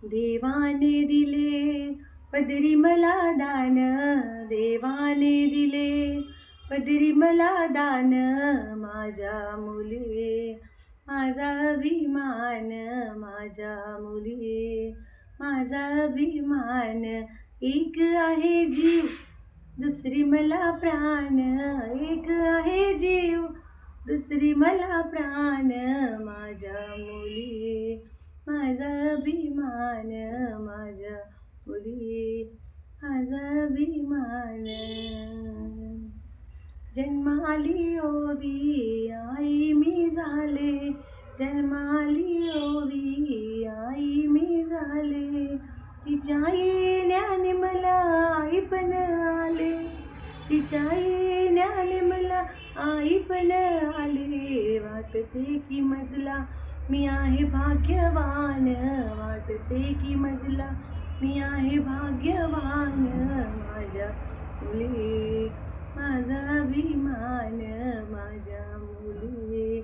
देवाने दिले पदरी मला दान, देवाने दिले पदरी मला दान, माझ्या मुली माझा अभिमान, माझ्या मुली माझा अभिमान. एक आहे जीव दुसरी मला प्राण, एक आहे जीव दुसरी मला प्राण, माझ्या मुली माझा अभिमान, माझ्या मुली माझा अभिमान. जन्माली ओवी आई मी झाले, जन्माली ओवी आई मी झाले, तिच्या येण्याने मला आई पण आले, तिच्या येण्याने मला आई पण आले. वाटते की मजला मी आहे भाग्यवान, वाटते की मजला मी आहे भाग्यवान, माझ्या मुली माझा अभिमान, माझ्या मुली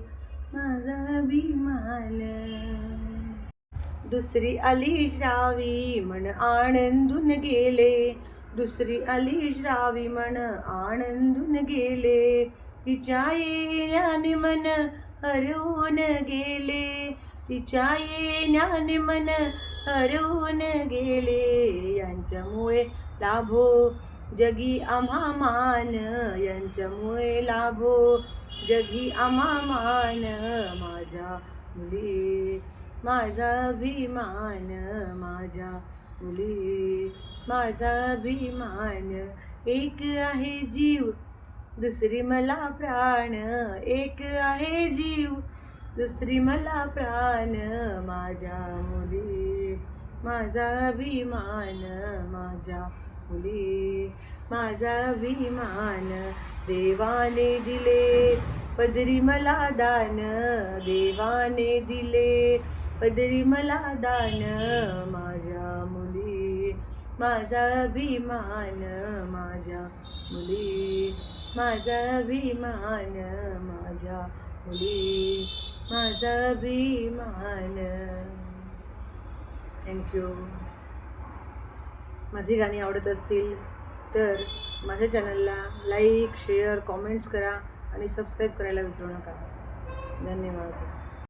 माझा अभिमान. दुसरी आली श्रावी मन आनंदून गेले, दुसरी आली श्रावी मन आनंदून गेले, तिच्या येण्याने मन हरवून गेले, तिच्या येण्याने मन हरवून गेले. यांच्यामुळे लाभो जगी आम्हा मान, यांच्यामुळे लाभो जगी आम्हा मान, माझ्या मुली माझा अभिमान, माझ्या मुली माझा अभिमान. एक आहे जीव दुसरी मला प्राण, एक आहे जीव दुसरी मला प्राण, माझ्या मुली माझा अभिमान, माझ्या मुली माझा अभिमान. देवाने दिले पदरी मला दान, देवाने दिले पदरी मला दान, माझ्या मुली माझा अभिमान, माझ्या मुली माझा अभिमान, माझ्या मुली माझा अभिमान. थँक्यू. माझी गाणी आवडत असतील तर माझ्या चॅनलला लाईक शेअर कॉमेंट्स करा आणि सबस्क्राईब करायला विसरू नका. धन्यवाद.